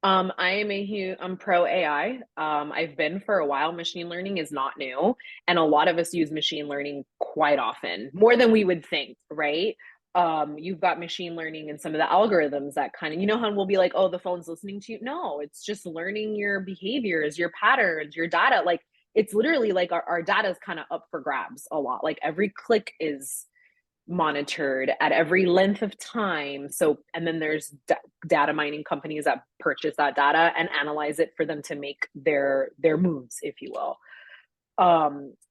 I'm pro AI. I've been for a while. Machine learning is not new, and a lot of us use machine learning quite often, more than we would think, right? You've got machine learning and some of the algorithms that kind of, how we'll be like, oh, the phone's listening to you. No, it's just learning your behaviors, your patterns, your data. Like it's literally like our data is kind of up for grabs a lot. Like every click is monitored at every length of time. So, and then there's data mining companies that purchase that data and analyze it for them to make their moves, if you will.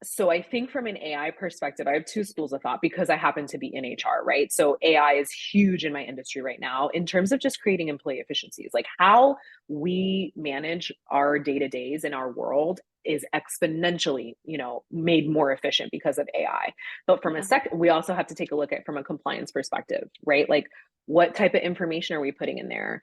So I think from an AI perspective, I have two schools of thought because I happen to be in HR, right? So AI is huge in my industry right now in terms of just creating employee efficiencies, like how we manage our day-to-days in our world is exponentially, made more efficient because of AI. But from a second, we also have to take a look at from a compliance perspective, right? Like what type of information are we putting in there?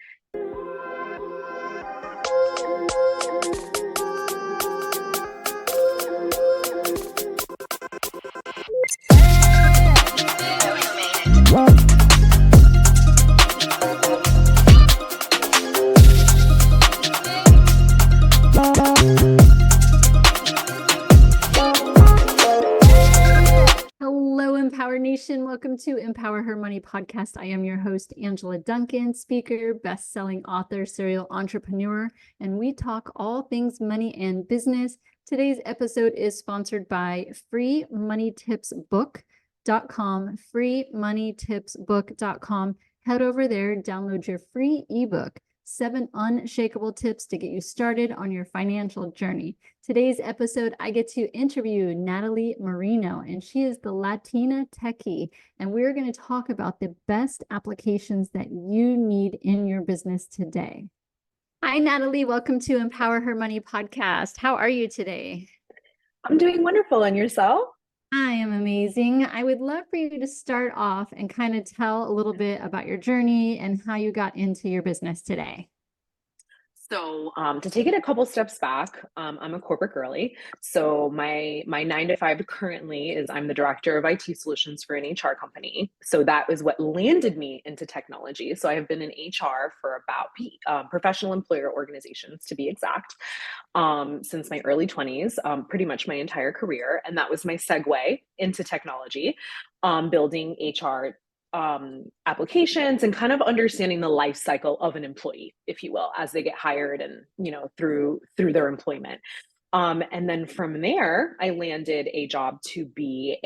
Hello, Empower Nation. Welcome to Empower Her Money podcast. I am your host, Angela Duncan, speaker, best-selling author, serial entrepreneur, and we talk all things money and business. Today's episode is sponsored by freemoneytipsbook.com, freemoneytipsbook.com. Head over there, download your free ebook, 7 Unshakable Tips to Get You Started on Your Financial Journey. Today's episode, I get to interview Natalie Marino, and she is the Latina Techie, and we're going to talk about the best applications that you need in your business today. Hi, Natalie. Welcome to Empower Her Money podcast. How are you today? I'm doing wonderful. And yourself? I am amazing. I would love for you to start off and kind of tell a little bit about your journey and how you got into your business today. So to take it a couple steps back, I'm a corporate girly. So my 9 to 5 currently is I'm the director of IT solutions for an HR company. So that was what landed me into technology. So I have been in HR for about professional employer organizations, to be exact, since my early 20s, pretty much my entire career. And that was my segue into technology, building HR applications and kind of understanding the life cycle of an employee, if you will, as they get hired and through their employment. And then from there, I landed a job to be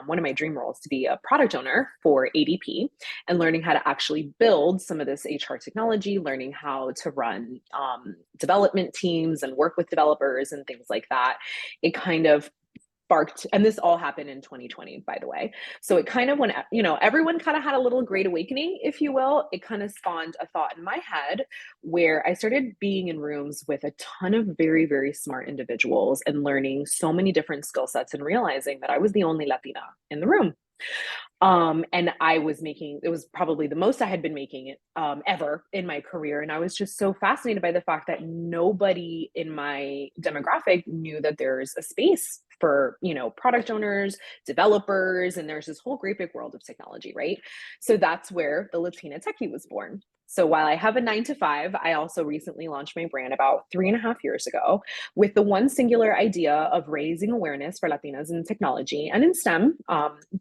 one of my dream roles to be a product owner for ADP and learning how to actually build some of this HR technology, learning how to run development teams and work with developers and things like that. It kind of sparked, and this all happened in 2020, by the way. So it kind of, when, everyone kind of had a little great awakening, if you will, it kind of spawned a thought in my head where I started being in rooms with a ton of very, very smart individuals and learning so many different skill sets and realizing that I was the only Latina in the room. And I was making, it was probably the most I had been making it ever in my career. And I was just so fascinated by the fact that nobody in my demographic knew that there's a space for, product owners, developers, and there's this whole great big world of technology, right? So that's where the Latina Techie was born. So while I have a 9 to 5, I also recently launched my brand about 3.5 years ago with the one singular idea of raising awareness for Latinas in technology and in STEM,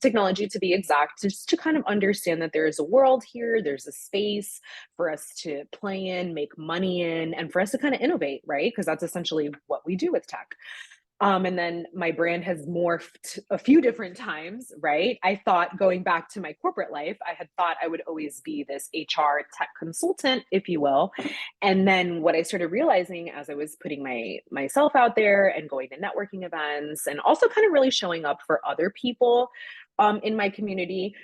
technology to be exact, just to kind of understand that there is a world here, there's a space for us to play in, make money in, and for us to kind of innovate, right? Because that's essentially what we do with tech. And then my brand has morphed a few different times, right? I thought going back to my corporate life, I had thought I would always be this HR tech consultant, if you will. And then what I started realizing as I was putting myself out there and going to networking events and also kind of really showing up for other people in my community,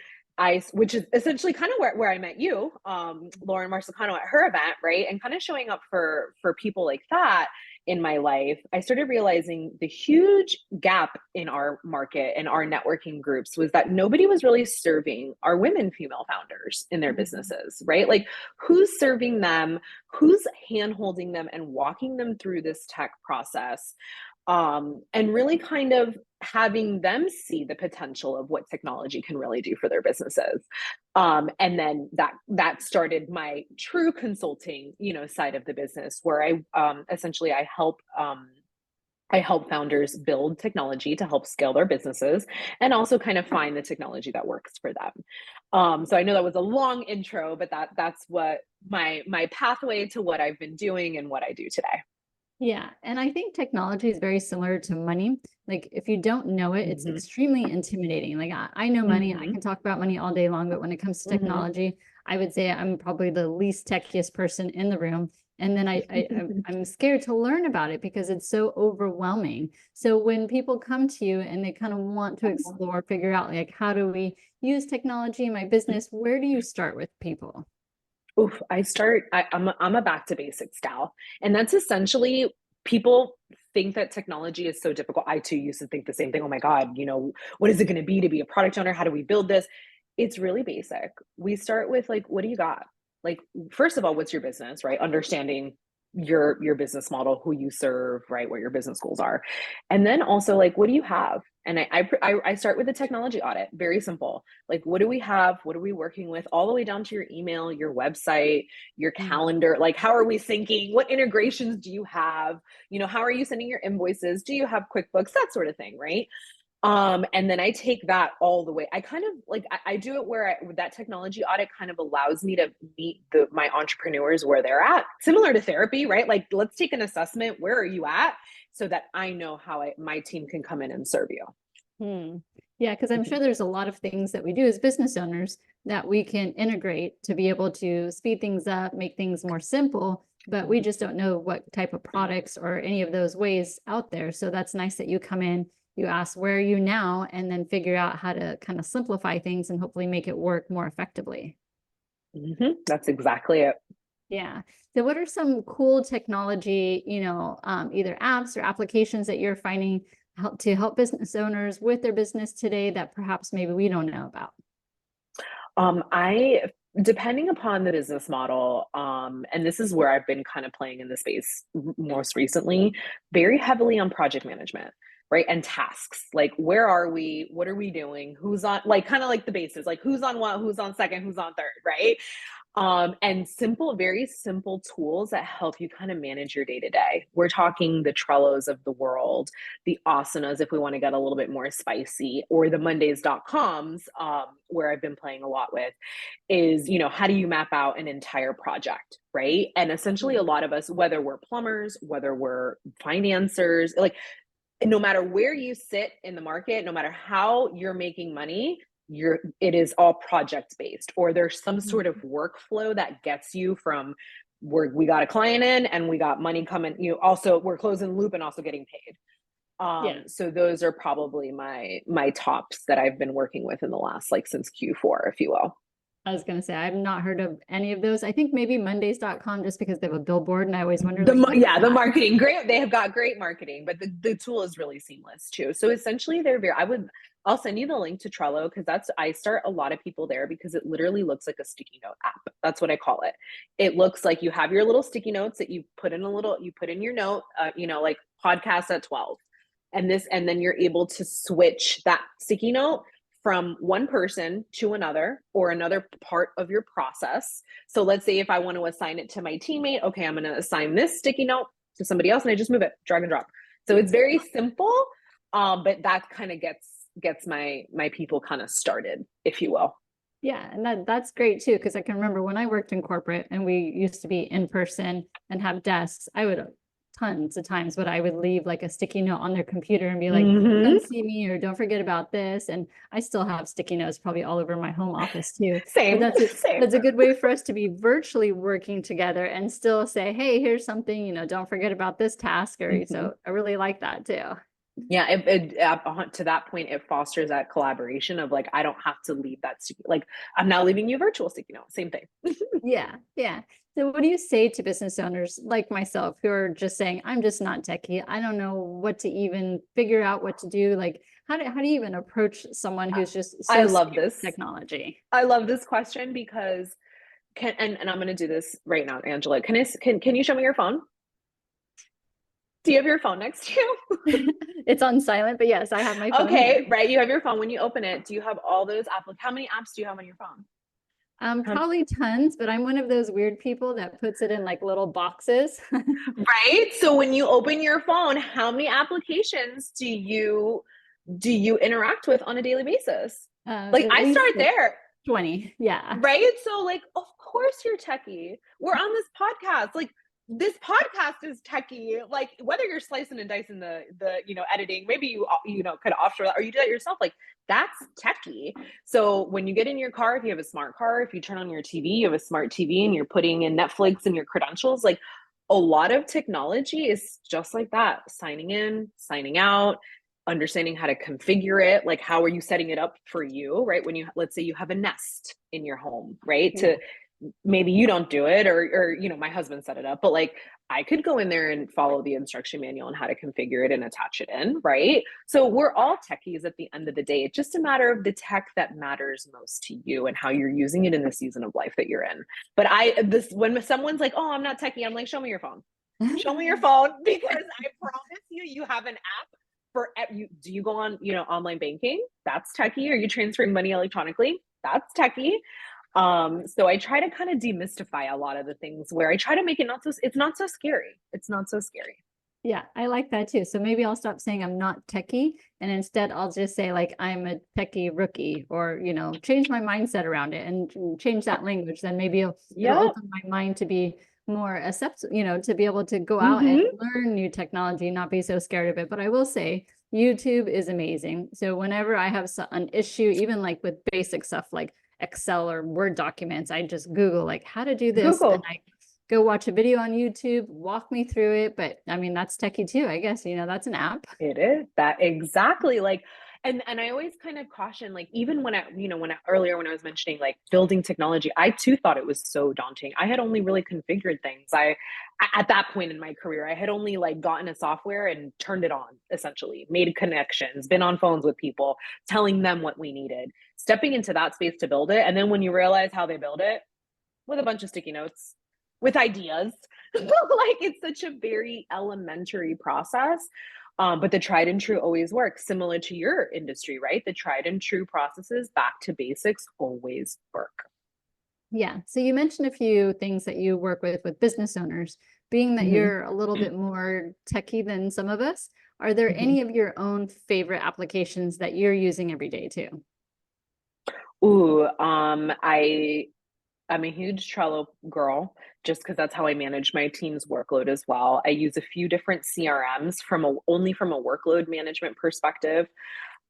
which is essentially kind of where I met you, Lauren Marsicano at her event, right? And kind of showing up for people like that in my life, I started realizing the huge gap in our market and our networking groups was that nobody was really serving our women female founders in their businesses, right? Like who's serving them, who's hand-holding them and walking them through this tech process. and really kind of having them see the potential of what technology can really do for their businesses. And then that started my true consulting, side of the business, where essentially I help founders build technology to help scale their businesses and also kind of find the technology that works for them. So I know that was a long intro, but that's what my pathway to what I've been doing and what I do today. Yeah. And I think technology is very similar to money. Like if you don't know it, it's Hmm. extremely intimidating. Like I know money, I Hmm. can talk about money all day long, but when it comes to Hmm. technology, I would say I'm probably the least techiest person in the room. And then I'm scared to learn about it because it's so overwhelming. So when people come to you and they kind of want to explore, figure out like how do we use technology in my business, where do you start with people? Oof, I'm a back to basics gal. And that's essentially, people think that technology is so difficult. I too used to think the same thing. Oh my God, what is it going to be a product owner? How do we build this? It's really basic. We start with like, what do you got? Like, first of all, what's your business, right? Understanding your business model, who you serve, right? What your business goals are. And then also like, what do you have? And I start with a technology audit. Very simple. Like, what do we have? What are we working with? All the way down to your email, your website, your Mm. calendar. Like, how are we syncing? What integrations do you have? How are you sending your invoices? Do you have QuickBooks? That sort of thing, right? And then I take that all the way. I kind of like, I do it where that technology audit kind of allows me to meet my entrepreneurs where they're at, similar to therapy, right? Like, let's take an assessment. Where are you at? So that I know how my team can come in and serve you. Hmm. Yeah, because I'm sure there's a lot of things that we do as business owners that we can integrate to be able to speed things up, make things more simple, but we just don't know what type of products or any of those ways out there. So that's nice that you come in, you ask, where are you now? And then figure out how to kind of simplify things and hopefully make it work more effectively. That's exactly it. Yeah. So what are some cool technology, either apps or applications that you're finding to help business owners with their business today that perhaps maybe we don't know about? I Depending upon the business model, and this is where I've been kind of playing in the space most recently, very heavily on project management, right? And tasks. Like, where are we? What are we doing? Who's on, like, kind of like the basis, like who's on what, who's on second, who's on third, right? And very simple tools that help you kind of manage your day to day. We're talking the Trellos of the world, the Asanas, if we want to get a little bit more spicy, or the Mondays.coms, where I've been playing a lot with, is, how do you map out an entire project, right? And essentially, a lot of us, whether we're plumbers, whether we're financiers, like, no matter where you sit in the market, no matter how you're making money, it is all project based, or there's some sort of workflow that gets you from where we got a client in and we got money coming, also we're closing the loop and also getting paid. Yeah. So those are probably my tops that I've been working with in the last, like, since Q4, if you will. I was going to say, I've not heard of any of those. I think maybe Mondays.com just because they have a billboard and I always wonder like, what is Yeah, the that? marketing, great. They have got great marketing, but the tool is really seamless too. So essentially, I'll send you the link to Trello, because I start a lot of people there because it literally looks like a sticky note app. That's what I call it. It looks like you have your little sticky notes that you put in your note, like podcast at 12, and then you're able to switch that sticky note from one person to another, or another part of your process. So let's say if I want to assign it to my teammate, okay, I'm going to assign this sticky note to somebody else, and I just move it, drag and drop. So it's very simple, but that kind of gets my people kind of started, if you will. Yeah, and that's great too, because I can remember when I worked in corporate and we used to be in person and have desks, I would tons of times, but I would leave like a sticky note on their computer and be like, Mm-hmm. come see me or don't forget about this. And I still have sticky notes probably all over my home office too. But Same, same. that's a good way for us to be virtually working together and still say, hey, here's something, don't forget about this task. Or Mm-hmm. so I really like that too. Yeah, to that point, it fosters that collaboration of, like, I don't have to leave that sticky, like, I'm now leaving you virtual sticky note. Same thing. Yeah, yeah. So what do you say to business owners like myself who are just saying, I'm just not techie. I don't know what to even figure out what to do. Like, how do you even approach someone who's just I so love scared of this. technology? I love this question because and I'm going to do this right now, Angela. Can you show me your phone? Do you have your phone next to you? It's on silent, but yes, I have my phone Okay, here. right. You have your phone. When you open it, do you have all those apps? How many apps do you have on your phone? Um, Probably tons, but I'm one of those weird people that puts it in like little boxes. right. So when you open your phone, how many applications do you interact with on a daily basis? Like At I least start like there. 20. Yeah. Right? So like, of course you're techie. We're on this podcast. Like this podcast is techie. Like whether you're slicing and dicing the editing, maybe you could offshore that or you do that yourself. Like that's techie. So when you get in your car, if you have a smart car, if you turn on your TV, you have a smart TV and you're putting in Netflix and your credentials, like a lot of technology is just like that. Signing in, signing out, understanding how to configure it, like how are you setting it up for you, right? When you, let's say you have a Nest in your home, right? Yeah. To maybe you don't do it, or my husband set it up, but like I could go in there and follow the instruction manual on how to configure it and attach it in, right? So we're all techies at the end of the day. It's just a matter of the tech that matters most to you and how you're using it in the season of life that you're in. But when someone's like, oh, I'm not techie, I'm like, show me your phone. Show me your phone, because I promise you have an app for you. Do you go on online banking? That's techie. Are you transferring money electronically? That's techie. So I try to kind of demystify a lot of the things where I try to make it it's not so scary. It's not so scary. Yeah, I like that too. So maybe I'll stop saying I'm not techie and instead I'll just say like I'm a techie rookie, or change my mindset around it and change that language. Then maybe it'll Yeah. open my mind to be more accepting, to be able to go out and Mm-hmm. learn new technology, not be so scared of it. But I will say YouTube is amazing. So whenever I have an issue, even like with basic stuff like Excel or Word documents, I just Google like how to do this, and Google. I go watch a video on YouTube, walk me through it. But I mean, that's techie too, I guess, that's an app. It is that exactly, like, and I always kind of caution, like, even earlier when I was mentioning like building technology, I too thought it was so daunting. I had only really configured things. At that point in my career, I had only like gotten a software and turned it on, essentially, made connections, been on phones with people, telling them what we needed, stepping into that space to build it. And then when you realize how they build it, with a bunch of sticky notes, with ideas, like it's such a very elementary process. But the tried and true always works, similar to your industry, right? The tried and true processes back to basics always work. Yeah. So you mentioned a few things that you work with business owners. Being that Mhm. you're a little bit more techie than some of us, are there Mhm. any of your own favorite applications that you're using every day too? Ooh, I'm a huge Trello girl, just because that's how I manage my team's workload as well. I use a few different CRMs only from a workload management perspective.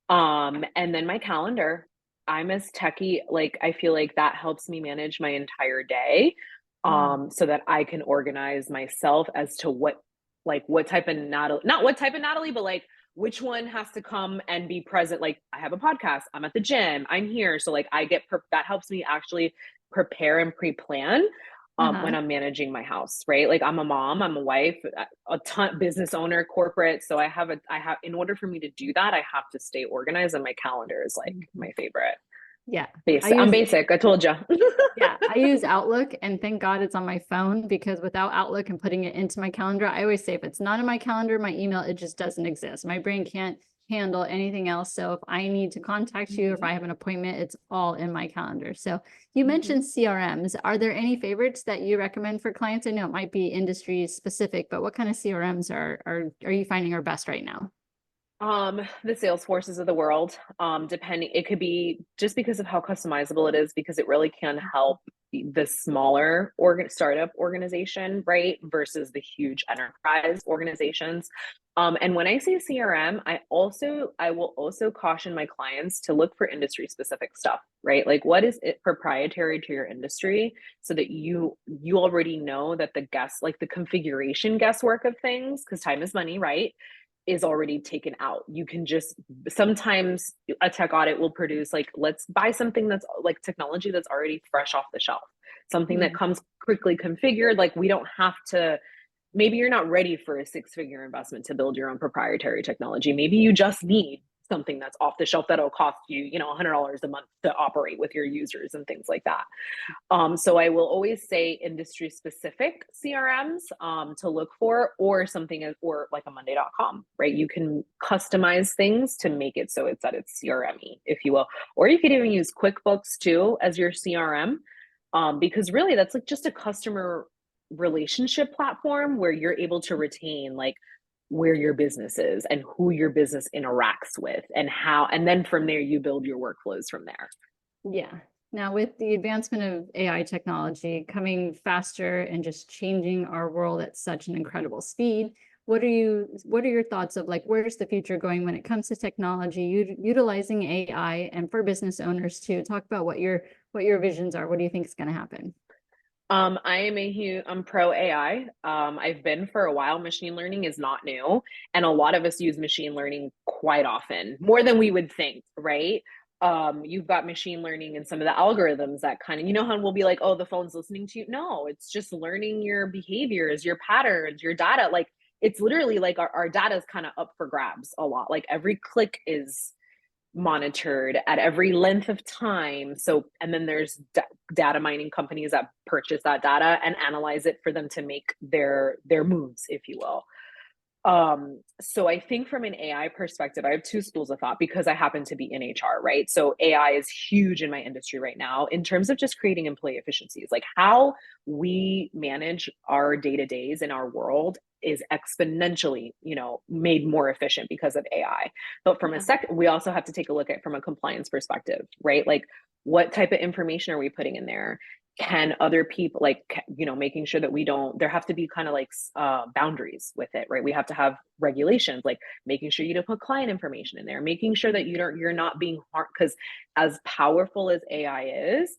And then my calendar. I'm as techie, like I feel like that helps me manage my entire day. Mm. So that I can organize myself as to what type of Natalie, not what type of Natalie, but like which one has to come and be present. Like I have a podcast, I'm at the gym, I'm here. So like that helps me actually prepare and pre-plan when Uh-huh. I'm managing my house, right? Like I'm a mom, I'm a wife, a ton business owner, corporate. So in order for me to do that, I have to stay organized, and my calendar is like Mhm. my favorite. Yeah. I Basic. I'm use basic. I told you. Yeah, I use Outlook, and thank God it's on my phone, because without Outlook and putting it into my calendar, I always say if it's not in my calendar, my email, it just doesn't exist. My brain can't handle anything else. So if I need to contact you, if Mhm. I have an appointment, it's all in my calendar. So you Mhm. mentioned CRMs. Are there any favorites that you recommend for clients? I know it might be industry specific, but what kind of CRMs are you finding are best right now? The Salesforces of the world, depending, it could be just because of how customizable it is, because it really can help the smaller startup organization, right? Versus the huge enterprise organizations. And when I say CRM, I will also caution my clients to look for industry specific stuff, right? Like what is it proprietary to your industry, so that you already know that like the configuration guesswork of things, because time is money, right? Is already taken out. You can just, sometimes a tech audit will produce like, let's buy something that's like technology that's already fresh off the shelf, something that Mm. comes quickly configured. Like we don't have to, maybe you're not ready for a six-figure investment to build your own proprietary technology. Maybe you just need something that's off the shelf that'll cost you, you know, $100 a month to operate with your users and things like that. So I will always say industry specific CRMs to look for, or something, or like a Monday.com, right? You can customize things to make it so it's at its CRM-y, if you will. Or you could even use QuickBooks too as your CRM, because really that's like just a customer relationship platform where you're able to retain like where your business is and who your business interacts with and how, and then from there you build your workflows from there. Yeah. Now, with the advancement of AI technology coming faster and just changing our world at such an incredible speed, what are your thoughts of like, where's the future going when it comes to technology, utilizing AI, and for business owners too? Talk about what your visions are. What do you think is going to happen? I'm pro AI. I've been for a while. Machine learning is not new, and a lot of us use machine learning quite often, more than we would think, right? You've got machine learning and some of the algorithms that kind of, you know, how we'll be like, oh, the phone's listening to you. No, it's just learning your behaviors, your patterns, your data. Like it's literally like our data is kind of up for grabs a lot. Like every click is monitored at every length of time. So, and then there's data mining companies that purchase that data and analyze it for them to make their moves, if you will. So I think from an AI perspective, I have two schools of thought because I happen to be in HR, right? So AI is huge in my industry right now in terms of just creating employee efficiencies, like how we manage our day-to-days in our world is exponentially, you know, made more efficient because of AI. But from a second, we also have to take a look at from a compliance perspective, right? Like what type of information are we putting in there? Can other people, like, you know, making sure that we don't, there have to be kind of like boundaries with it, right? We have to have regulations, like making sure you don't put client information in there, making sure that you're not being harmed, because as powerful as AI is,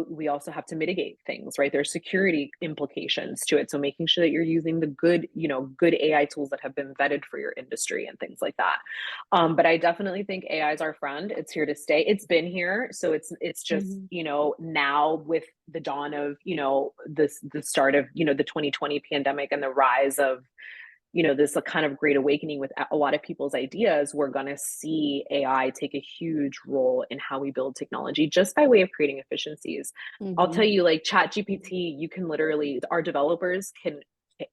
we also have to mitigate things, right? There's security implications to it. So making sure that you're using the good, you know, good AI tools that have been vetted for your industry and things like that. But I definitely think AI is our friend. It's here to stay. It's been here. So it's just, you know, now with the dawn of, you know, the start of, you know, the 2020 pandemic and the rise of, you know, this kind of great awakening with a lot of people's ideas, we're going to see AI take a huge role in how we build technology just by way of creating efficiencies. I'll tell you, like ChatGPT, you can literally, our developers can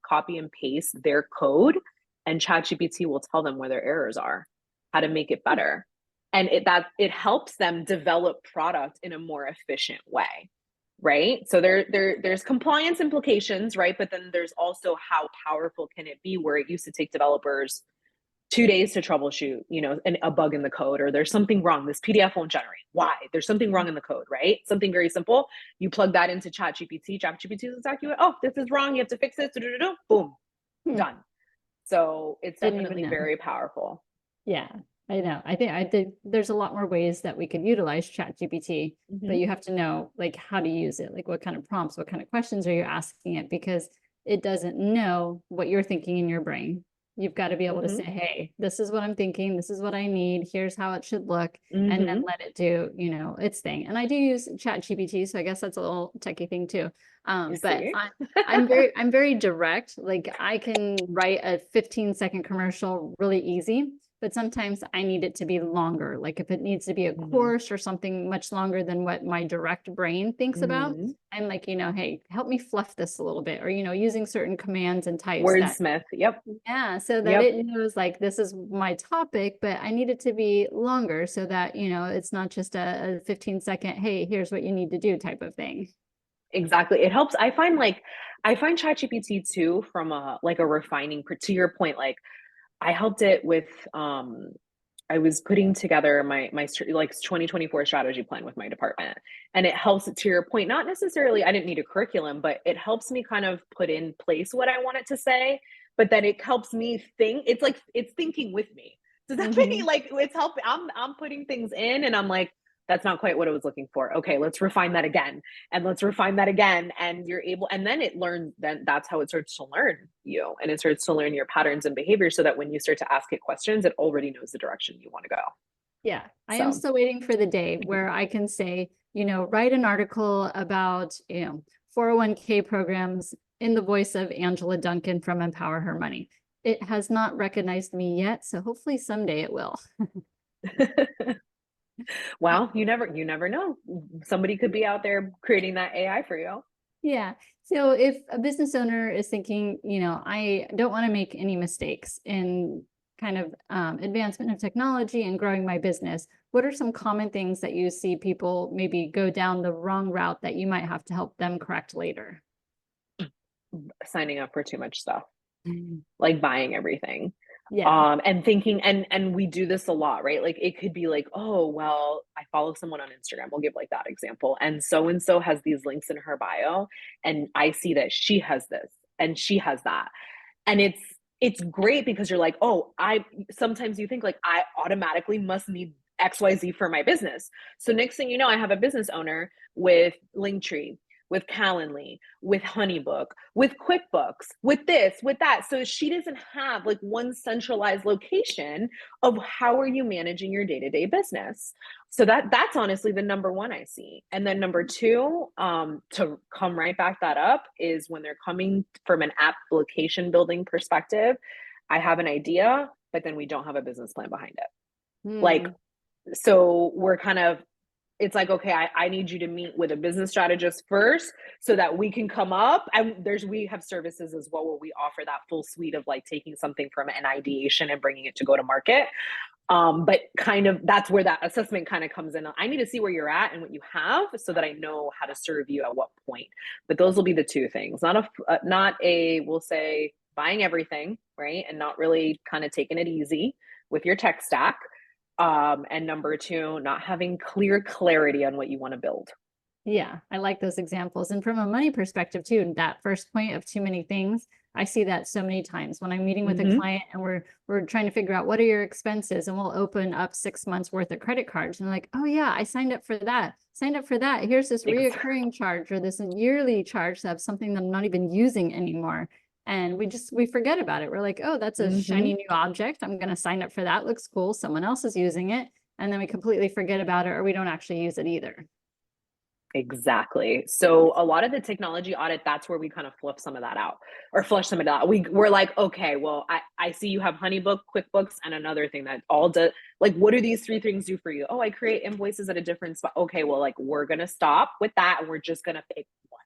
copy and paste their code and ChatGPT will tell them where their errors are, how to make it better. And it helps them develop product in a more efficient way. Right. So there's compliance implications, right? But then there's also how powerful can it be, where it used to take developers 2 days to troubleshoot, you know, a bug in the code, or there's something wrong. This PDF won't generate. Why? There's something wrong in the code, right? Something very simple. You plug that into ChatGPT. ChatGPT is exactly what, oh, this is wrong. You have to fix it. Boom, done. So it's definitely very powerful. Yeah. I know. I think there's a lot more ways that we could utilize ChatGPT, but you have to know like how to use it, like what kind of prompts, what kind of questions are you asking it, because it doesn't know what you're thinking in your brain. You've got to be able to say, hey, this is what I'm thinking. This is what I need. Here's how it should look. And then let it do, you know, its thing. And I do use ChatGPT, so I guess that's a little techie thing too. But I'm very direct. Like I can write a 15-second commercial really easy, but sometimes I need it to be longer. Like if it needs to be a course or something much longer than what my direct brain thinks about, I'm like, you know, hey, help me fluff this a little bit, or, you know, using certain commands and types. Wordsmith. Yep. Yeah. So that it knows like, this is my topic, but I need it to be longer so that, you know, it's not just a 15-second, hey, here's what you need to do type of thing. Exactly. It helps. I find ChatGPT too, from a refining, to your point, like I helped it with, I was putting together my 2024 strategy plan with my department, and it helps, to your point, not necessarily, I didn't need a curriculum, but it helps me kind of put in place what I want it to say, but then it helps me think. It's like, it's thinking with me. Does that mean like it's helping? I'm putting things in and I'm like, that's not quite what I was looking for. Okay, let's refine that again. And let's refine that again. And you're able, and then it learns, then that's how it starts to learn you. And it starts to learn your patterns and behaviors so that when you start to ask it questions, it already knows the direction you want to go. Yeah. I am still waiting for the day where I can say, you know, write an article about, you know, 401k programs in the voice of Angela Duncan from Empower Her Money. it has not recognized me yet, so hopefully someday it will. Well, you never know. Somebody could be out there creating that AI for you. Yeah. So if a business owner is thinking, I don't want to make any mistakes in kind of advancement of technology and growing my business, what are some common things that you see people maybe go down the wrong route that you might have to help them correct later? Signing up for too much stuff, Mhm. like buying everything. Yeah. And thinking, and we do this a lot, right? Like it could be like, oh, well, I follow someone on Instagram. We'll give like that example. And so has these links in her bio. And I see that she has this and she has that. And it's great because you're like, oh, I sometimes you think like I automatically must need XYZ for my business. So next thing you know, I have a business owner with Linktree, with Calendly, with Honeybook, with QuickBooks, with this, with that. So she doesn't have like one centralized location of how are you managing your day-to-day business. So that's honestly the number one I see. And then number two, to come right back that up is when they're coming from an application building perspective, I have an idea, but then we don't have a business plan behind it. Like, Mm, so we're kind of, it's like, okay, I need you to meet with a business strategist first so that we can come up, and we have services as well where we offer that full suite of like taking something from an ideation and bringing it to go to market. But kind of that's where that assessment kind of comes in. I need to see where you're at and what you have so that I know how to serve you at what point. But those will be the two things. Not a we'll say buying everything, right? And not really kind of taking it easy with your tech stack. And number two, not having clear clarity on what you want to build. yeah, I like those examples. And from a money perspective too, that first point of too many things, I see that so many times when I'm meeting with a Mm-hmm. client and we're trying to figure out what are your expenses, and we'll open up 6 months worth of credit cards and like, oh yeah, I signed up for that. Signed up for that. Here's this Exactly. reoccurring charge or this yearly charge to have something that I'm not even using anymore. And we forget about it. We're like, oh, that's a Mm-hmm. shiny new object. I'm going to sign up for that. Looks cool. Someone else is using it. And then we completely forget about it, or we don't actually use it either. Exactly. So a lot of the technology audit, that's where we kind of fluff some of that out or flush some of that out. We're like, okay, well, I see you have Honeybook, QuickBooks, and another thing that all does, like, what do these three things do for you? Oh, I create invoices at a different spot. Okay, well, like, we're going to stop with that and we're just going to pick one,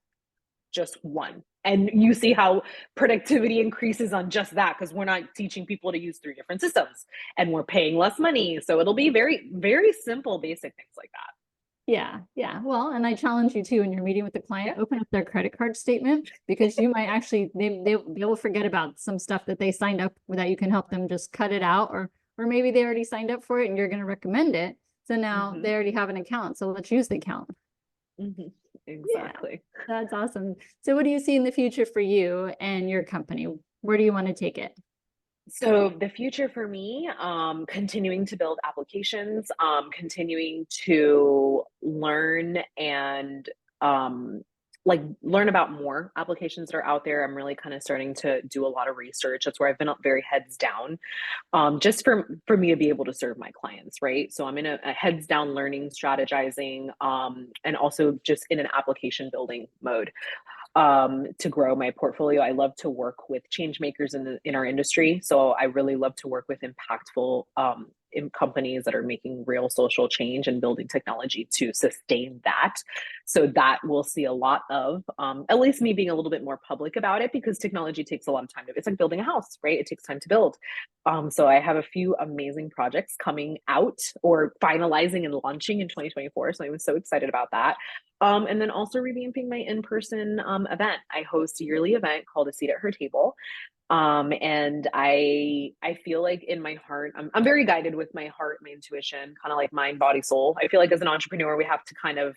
just one. And you see how productivity increases on just that because we're not teaching people to use three different systems and we're paying less money. So it'll be very, very simple, basic things like that. Yeah, yeah. Well, and I challenge you too when you're meeting with the client, Yeah. open up their credit card statement because you might actually they will forget about some stuff that they signed up with that you can help them just cut it out, or maybe they already signed up for it and you're going to recommend it. So now Mm-hmm. they already have an account. So let's use the account. Mm-hmm. Yeah, Exactly. that's awesome. So what do you see in the future for you and your company? Where do you want to take it? So the future for me, continuing to build applications, continuing to learn and like learn about more applications that are out there. I'm really kind of starting to do a lot of research. That's where I've been very heads down, just for me to be able to serve my clients, right? So I'm in a heads down learning, strategizing, and also just in an application building mode to grow my portfolio. I love to work with change makers in our industry. So I really love to work with impactful in companies that are making real social change and building technology to sustain that. So that we'll see a lot of, at least me being a little bit more public about it because technology takes a lot of time it's like building a house, right? It takes time to build. So I have a few amazing projects coming out or finalizing and launching in 2024. So I'm so excited about that. And then also revamping my in-person event. I host a yearly event called A Seat at Her Table. And I feel like in my heart, I'm very guided with my heart, my intuition, kind of like mind, body, soul. I feel like as an entrepreneur, we have to kind of,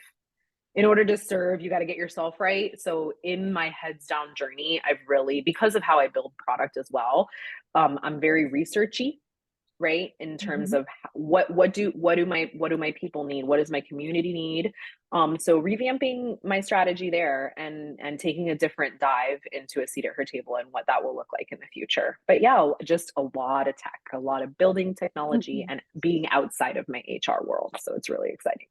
in order to serve, you got to get yourself right. So in my heads down journey, I've really, because of how I build product as well, I'm very researchy, right? In terms Mhm. of what do my people need? What does my community need? So revamping my strategy there and taking a different dive into A Seat at Her Table and what that will look like in the future. But yeah, just a lot of tech, a lot of building technology and being outside of my HR world. So it's really exciting.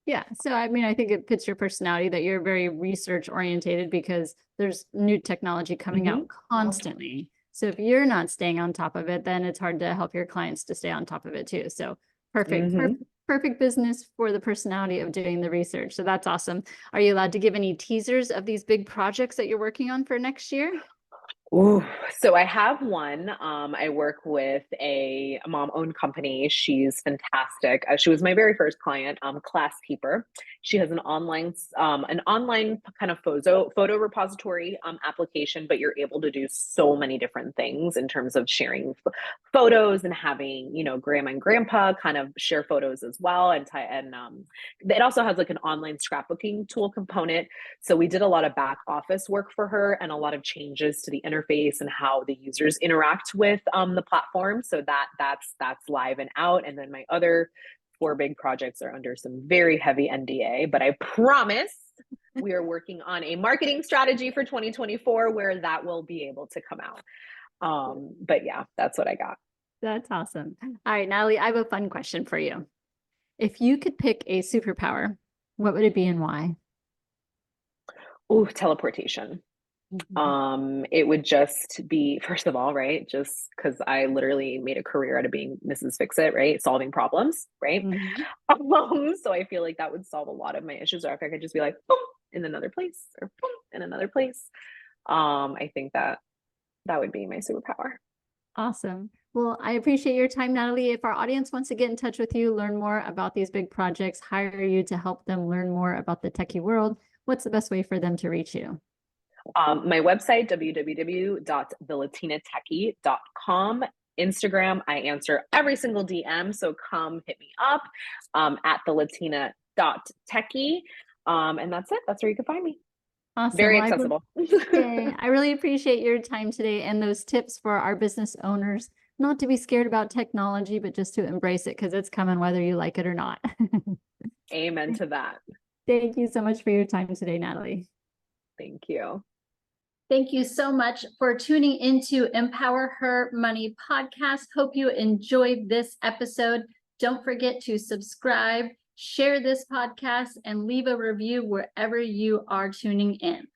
Yeah. So, I mean, I think it fits your personality that you're very research orientated because there's new technology coming Hmm. out constantly. So if you're not staying on top of it, then it's hard to help your clients to stay on top of it too. So perfect, perfect business for the personality of doing the research. So that's awesome. Are you allowed to give any teasers of these big projects that you're working on for next year? Ooh, so I have one. I work with a mom-owned company. She's fantastic. She was my very first client, Class Keeper. She has an online kind of photo repository application, but you're able to do so many different things in terms of sharing photos and having, grandma and grandpa kind of share photos as well. And it also has like an online scrapbooking tool component. So we did a lot of back office work for her and a lot of changes to the interface and how the users interact with the platform. So that's live and out. And then my other 4 big projects are under some very heavy NDA, but I promise we are working on a marketing strategy for 2024 where that will be able to come out. But yeah, that's what I got. That's awesome. All right, Natalie, I have a fun question for you. If you could pick a superpower, what would it be and why? Oh, teleportation. It would just be, first of all, right? Just because I literally made a career out of being Mrs. Fix-It, right? Solving problems, right? So I feel like that would solve a lot of my issues. Or if I could just be like, boom, in another place or boom, in another place. I think that would be my superpower. Awesome. Well, I appreciate your time, Natalie. If our audience wants to get in touch with you, learn more about these big projects, hire you to help them learn more about the techie world, what's the best way for them to reach you? My website, www.thelatinatechie.com. Instagram, I answer every single DM. So come hit me up at thelatina.techie. And that's it. That's where you can find me. Awesome. Very Well, accessible. I really appreciate your time today and those tips for our business owners, not to be scared about technology, but just to embrace it because it's coming whether you like it or not. Amen to that. Thank you so much for your time today, Natalie. Thank you. Thank you so much for tuning into Empower Her Money podcast. Hope you enjoyed this episode. Don't forget to subscribe, share this podcast, and leave a review wherever you are tuning in.